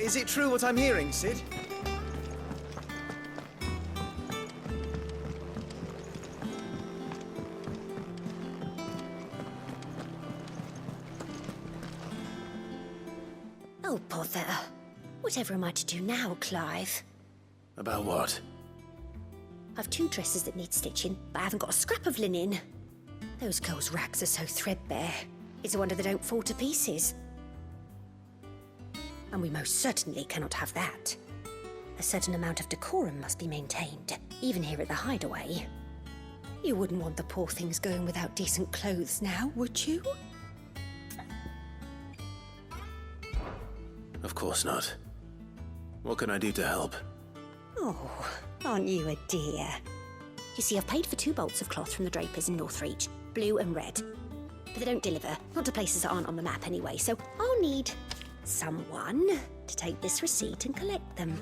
Is it true what I'm hearing, Sid? Oh, bother. Whatever am I to do now, Clive? About what? I've 2 dresses that need stitching, but I haven't got a scrap of linen. Those girls' rags are so threadbare. It's a wonder they don't fall to pieces. And we most certainly cannot have that. A certain amount of decorum must be maintained, even here at the Hideaway. You wouldn't want the poor things going without decent clothes now, would you? Of course not. What can I do to help? Oh, aren't you a dear? You see, I've paid for 2 bolts of cloth from the drapers in Northreach, blue and red. But they don't deliver, not to places that aren't on the map anyway, so I'll need someone to take this receipt and collect them.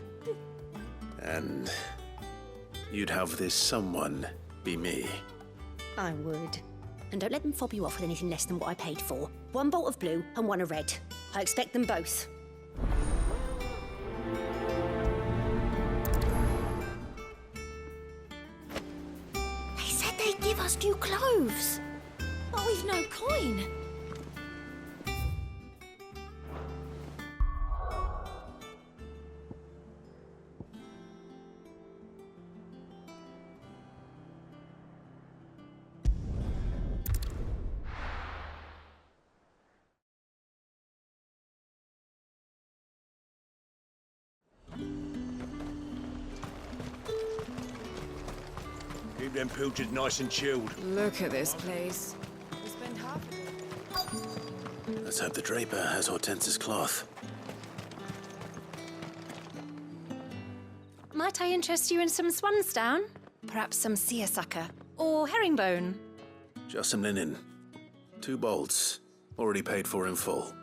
And you'd have this someone be me. I would. And don't let them fob you off with anything less than what I paid for. 1 bolt of blue and 1 of red. I expect them both. They said they'd give us new clothes. But we've no coin. Keep them pilchards nice and chilled. Look at this place. We spend half a day. Let's hope the draper has Hortense's cloth. Might I interest you in some swansdown? Perhaps some seersucker or herringbone? Just some linen. 2 bolts. Already paid for in full.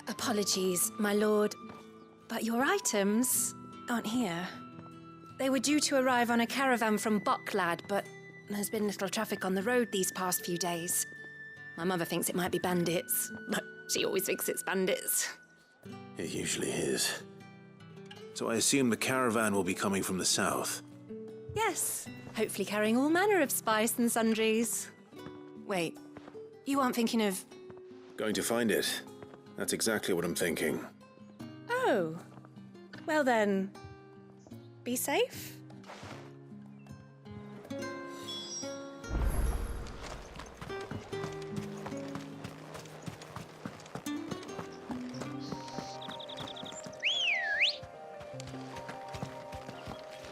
Apologies, my lord, but your items aren't here. They were due to arrive on a caravan from Bucklad, but there's been little traffic on the road these past few days. My mother thinks it might be bandits, but she always thinks it's bandits. It usually is. So I assume the caravan will be coming from the south. Yes, hopefully carrying all manner of spice and sundries. Wait, you aren't thinking of... Going to find it. That's exactly what I'm thinking. Oh, well then, be safe.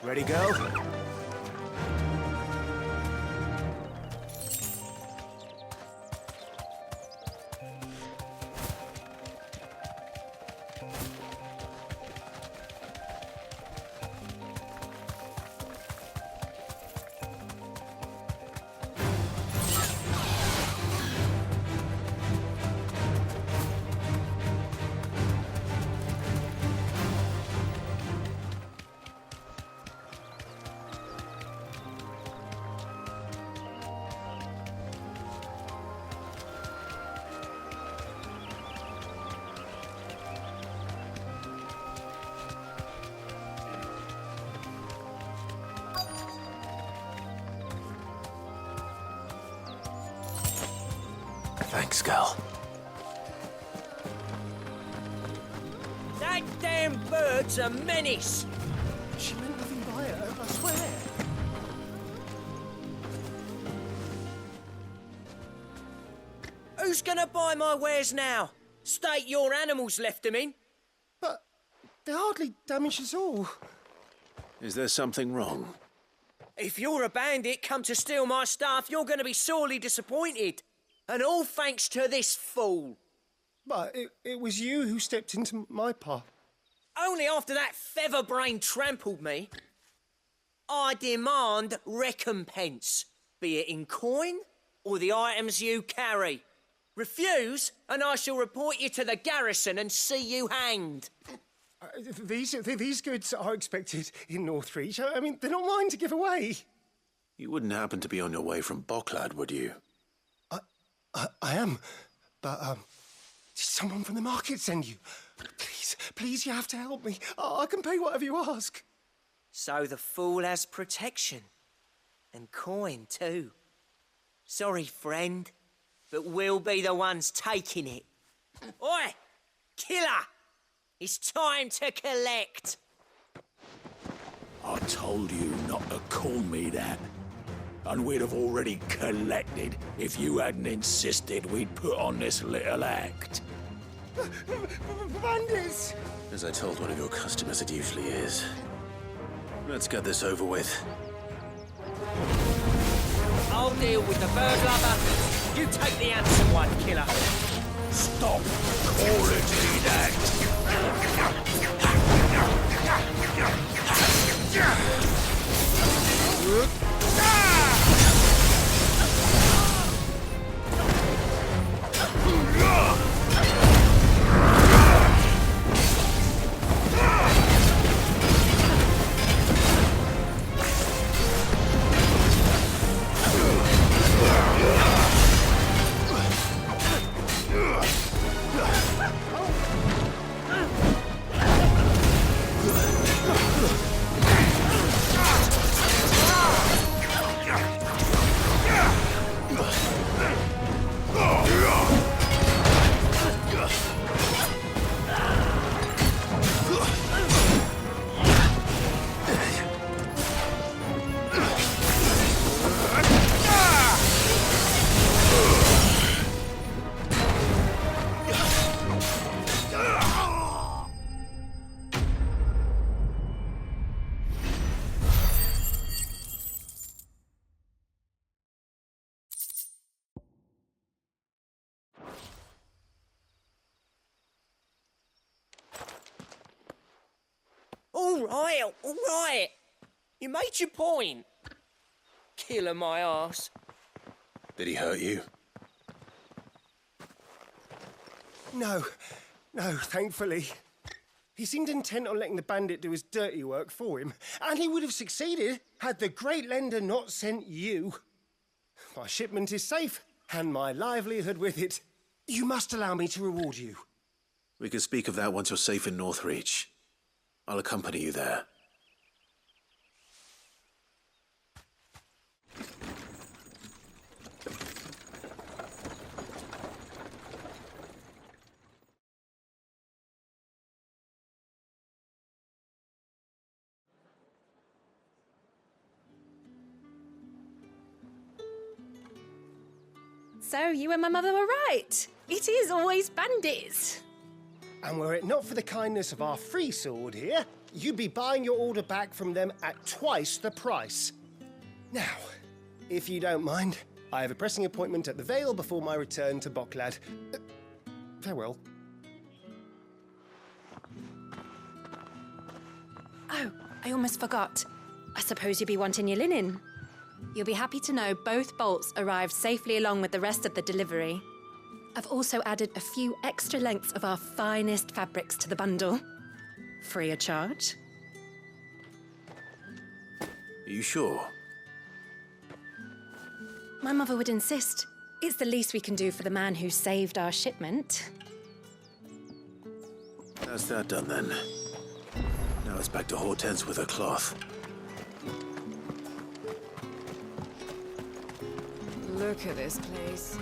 Ready, go? Thanks, Gal. That damn bird's a menace! She meant nothing by it, I swear. Who's gonna buy my wares now? State your animals left them in. But they hardly damaged us all. Is there something wrong? If you're a bandit come to steal my stuff, you're gonna be sorely disappointed. And all thanks to this fool. But it was you who stepped into my path. Only after that feather-brain trampled me. I demand recompense, be it in coin or the items you carry. Refuse, and I shall report you to the garrison and see you hanged. These goods are expected in Northreach. I mean, they're not mine to give away. You wouldn't happen to be on your way from Bocklad, would you? I am, but, did someone from the market send you? Please, you have to help me. I can pay whatever you ask. So the fool has protection. And coin, too. Sorry, friend, but we'll be the ones taking it. Oi! Killer! It's time to collect! I told you not to call me that. And we'd have already collected if you hadn't insisted we'd put on this little act. Bandits! As I told one of your customers, it usually is. Let's get this over with. I'll deal with the burglar, but you take the handsome one, killer. Stop calling me that! All right. You made your point. Killer my ass. Did he hurt you? No, thankfully. He seemed intent on letting the bandit do his dirty work for him, and he would have succeeded had the great lender not sent you. My shipment is safe, and my livelihood with it. You must allow me to reward you. We can speak of that once you're safe in Northreach. I'll accompany you there. So you and my mother were right. It is always bandits. And were it not for the kindness of our free sword here, you'd be buying your order back from them at twice the price. Now, if you don't mind, I have a pressing appointment at the Vale before my return to Bocklad. Farewell. Oh, I almost forgot. I suppose you'll be wanting your linen. You'll be happy to know both bolts arrived safely along with the rest of the delivery. I've also added a few extra lengths of our finest fabrics to the bundle. Free of charge. Are you sure? My mother would insist. It's the least we can do for the man who saved our shipment. That's that done then. Now it's back to Hortense with her cloth. Look at this place.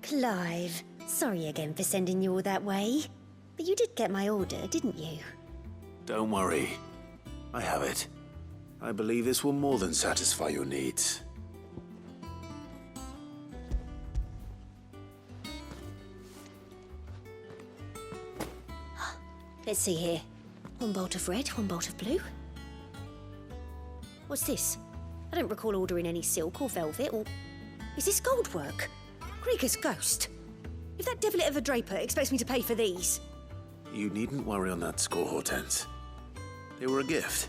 Clive, sorry again for sending you all that way. But you did get my order, didn't you? Don't worry. I have it. I believe this will more than satisfy your needs. Let's see here. One bolt of red, one bolt of blue. What's this? I don't recall ordering any silk or velvet or... Is this gold work? Krieger's ghost. If that devilit of a draper expects me to pay for these... You needn't worry on that score, Hortense. They were a gift.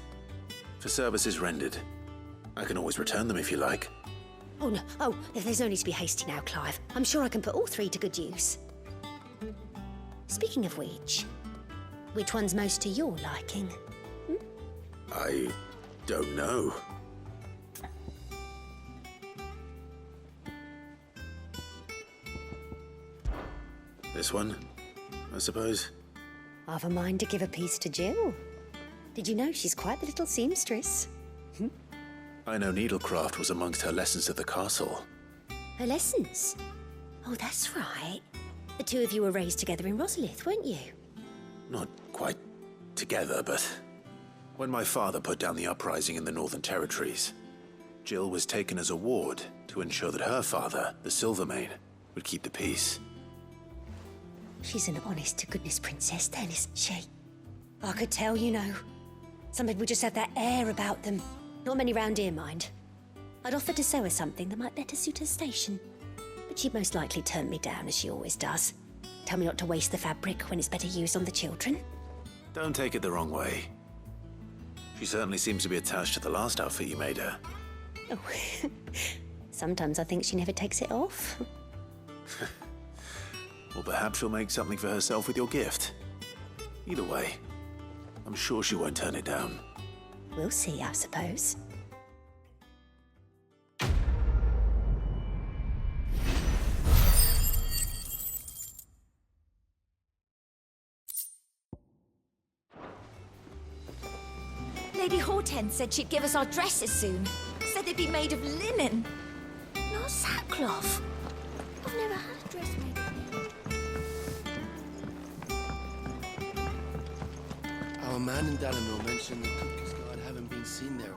For services rendered. I can always return them if you like. Oh, no. Oh, there's no need to be hasty now, Clive. I'm sure I can put all three to good use. Speaking of which one's most to your liking? I don't know. This one, I suppose. I've a mind to give a piece to Jill. Did you know she's quite the little seamstress? I know needlecraft was amongst her lessons at the castle. Her lessons? Oh, that's right. The two of you were raised together in Rosalith, weren't you? Not quite together, but when my father put down the uprising in the Northern Territories, Jill was taken as a ward to ensure that her father, the Silvermane, would keep the peace. She's an honest-to-goodness princess then, isn't she? I could tell, you know. Some people just have that air about them. Not many round here, mind. I'd offered to sew her something that might better suit her station. But she'd most likely turn me down, as she always does. Tell me not to waste the fabric when it's better used on the children. Don't take it the wrong way. She certainly seems to be attached to the last outfit you made her. Oh, sometimes I think she never takes it off. Or perhaps she'll make something for herself with your gift. Either way, I'm sure she won't turn it down. We'll see, I suppose. Lady Hortense said she'd give us our dresses soon. Said they'd be made of linen. Not sackcloth. I've never had a dress made of linen. Our man in Dalamil mentioned the Cookie's Guard haven't been seen there.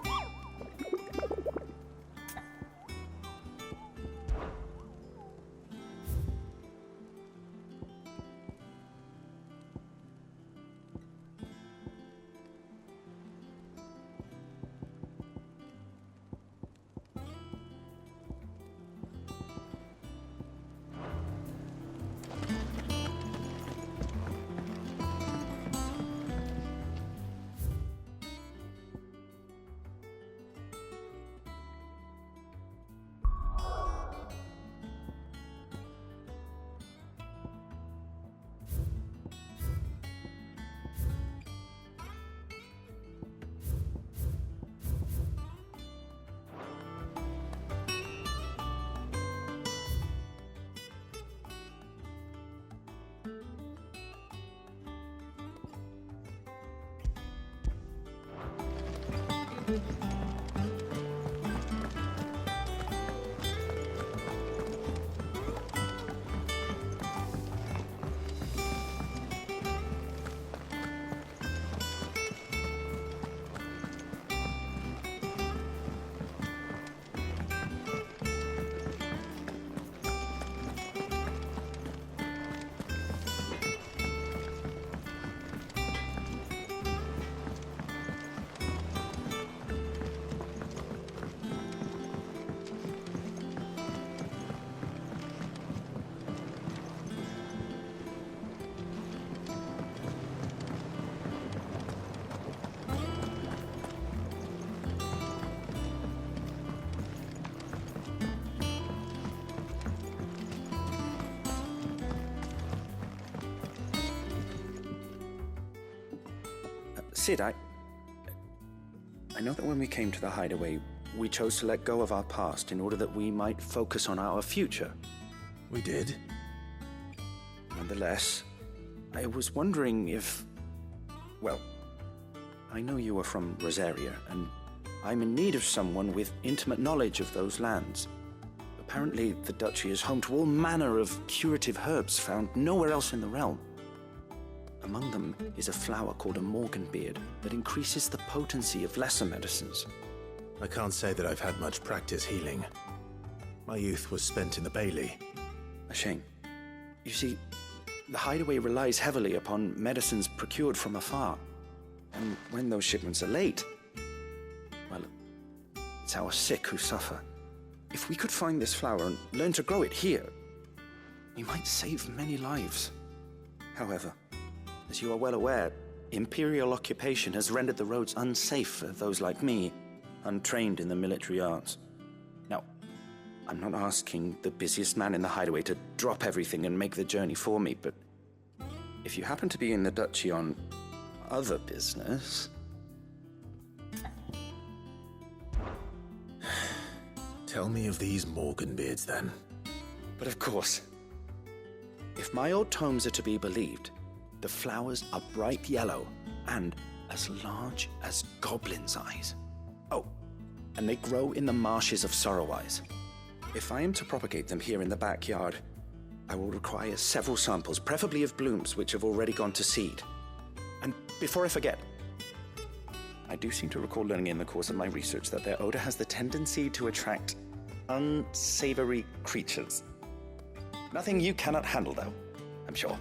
Sid, I know that when we came to the hideaway, we chose to let go of our past in order that we might focus on our future. We did. Nonetheless, I was wondering if... Well, I know you are from Rosaria, and I'm in need of someone with intimate knowledge of those lands. Apparently, the duchy is home to all manner of curative herbs found nowhere else in the realm. Among them is a flower called a morganbeard that increases the potency of lesser medicines. I can't say that I've had much practice healing. My youth was spent in the Bailey. A shame. You see, the hideaway relies heavily upon medicines procured from afar. And when those shipments are late, well, it's our sick who suffer. If we could find this flower and learn to grow it here, you might save many lives. However, as you are well aware, Imperial occupation has rendered the roads unsafe for those like me, untrained in the military arts. Now, I'm not asking the busiest man in the hideaway to drop everything and make the journey for me, but if you happen to be in the Duchy on other business... Tell me of these Morganbeards, then. But of course, if my old tomes are to be believed, the flowers are bright yellow and as large as goblins' eyes. Oh, and they grow in the marshes of Sorrowise. If I am to propagate them here in the backyard, I will require several samples, preferably of blooms which have already gone to seed. And before I forget, I do seem to recall learning in the course of my research that their odor has the tendency to attract unsavory creatures. Nothing you cannot handle, though, I'm sure.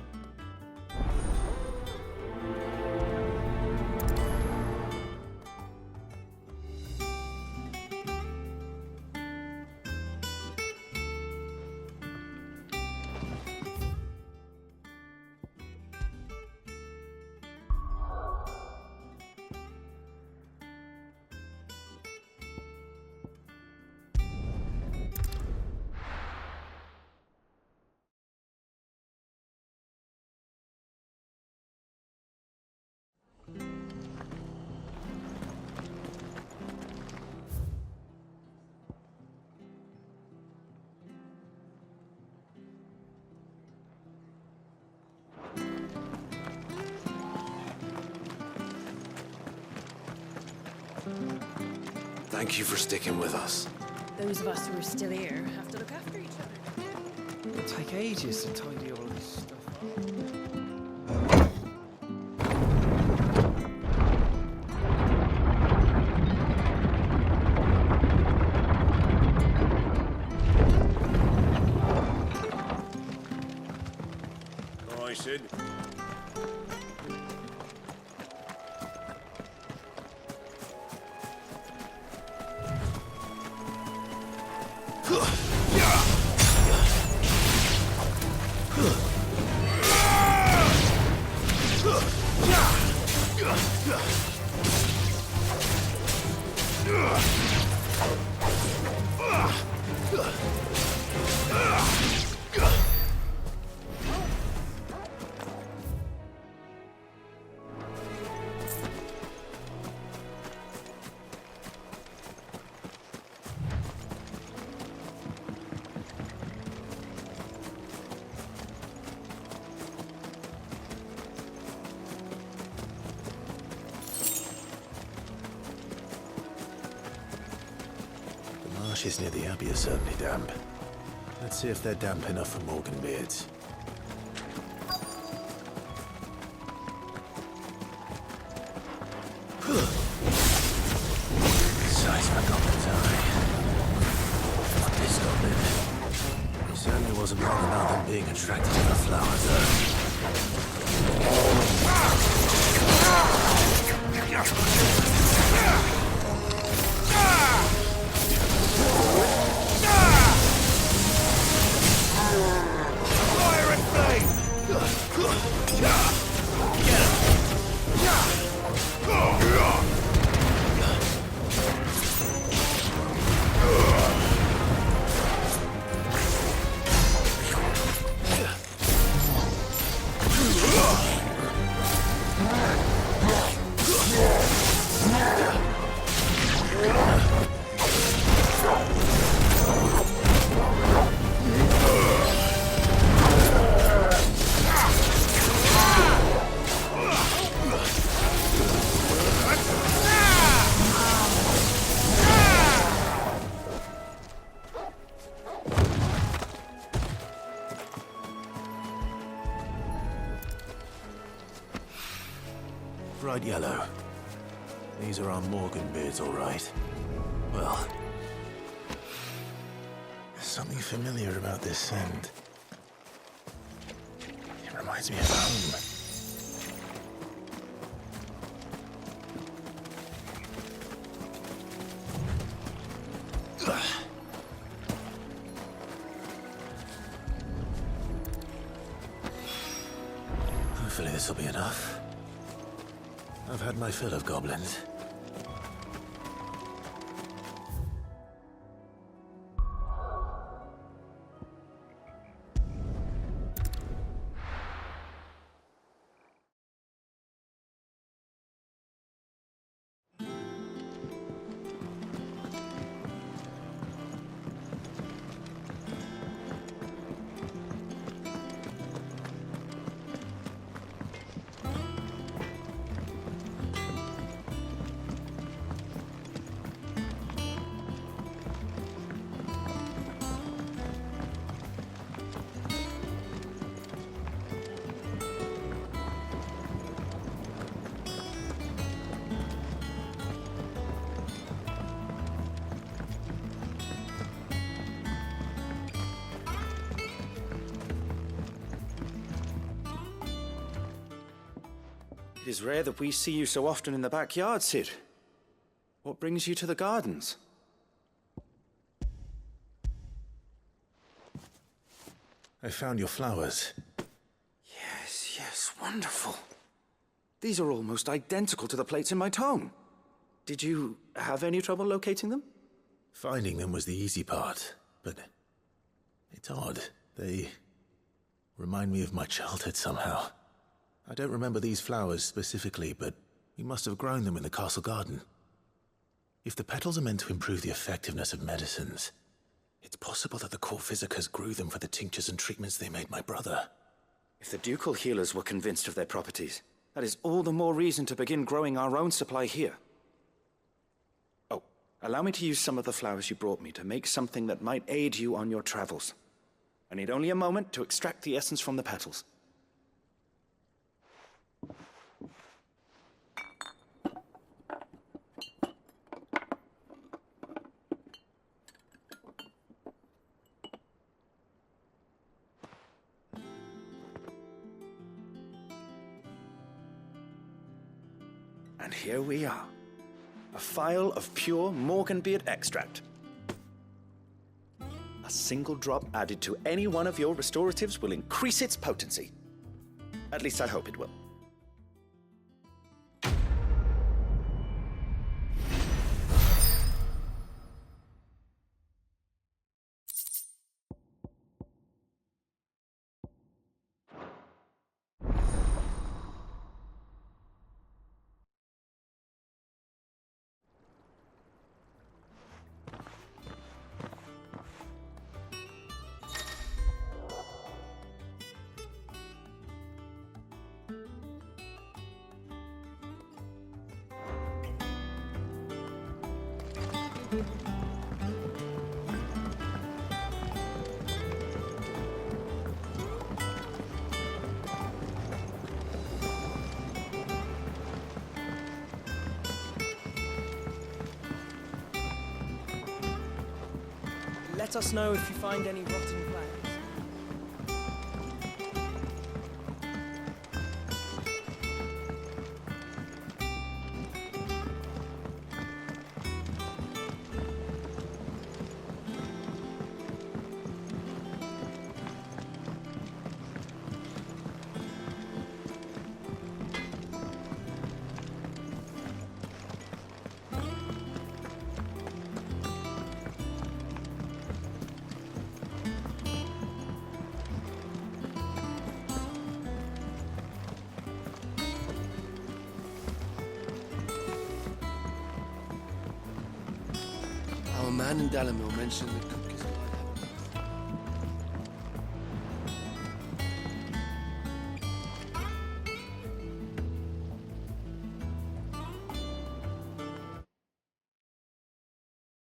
Thank you for sticking with us. Those of us who are still here have to look after each other. It'll take ages to tidy all this stuff up. All right, Sid. Marshes near the Abbey are certainly damp. Let's see if they're damp enough for Morganbeards. Size of a goblin's eye. Not this goblin. He certainly wasn't wrong about them being attracted to the flower, though. Fire and flame! Bright yellow. These are our Morganbeards, all right. Well, there's something familiar about this scent. It reminds me of home. Hopefully this will be enough. I've had my fill of goblins. It is rare that we see you so often in the backyard, Cid. What brings you to the gardens? I found your flowers. Yes, wonderful. These are almost identical to the plates in my tome. Did you have any trouble locating them? Finding them was the easy part, but it's odd. They remind me of my childhood somehow. I don't remember these flowers specifically, but we must have grown them in the castle garden. If the petals are meant to improve the effectiveness of medicines, it's possible that the court physicers grew them for the tinctures and treatments they made my brother. If the ducal healers were convinced of their properties, that is all the more reason to begin growing our own supply here. Oh, allow me to use some of the flowers you brought me to make something that might aid you on your travels. I need only a moment to extract the essence from the petals. And here we are. A phial of pure Morganbeard extract. A single drop added to any one of your restoratives will increase its potency. At least I hope it will. Let us know if you find any rotten plants. Our man in Dalamil mentioned the cook is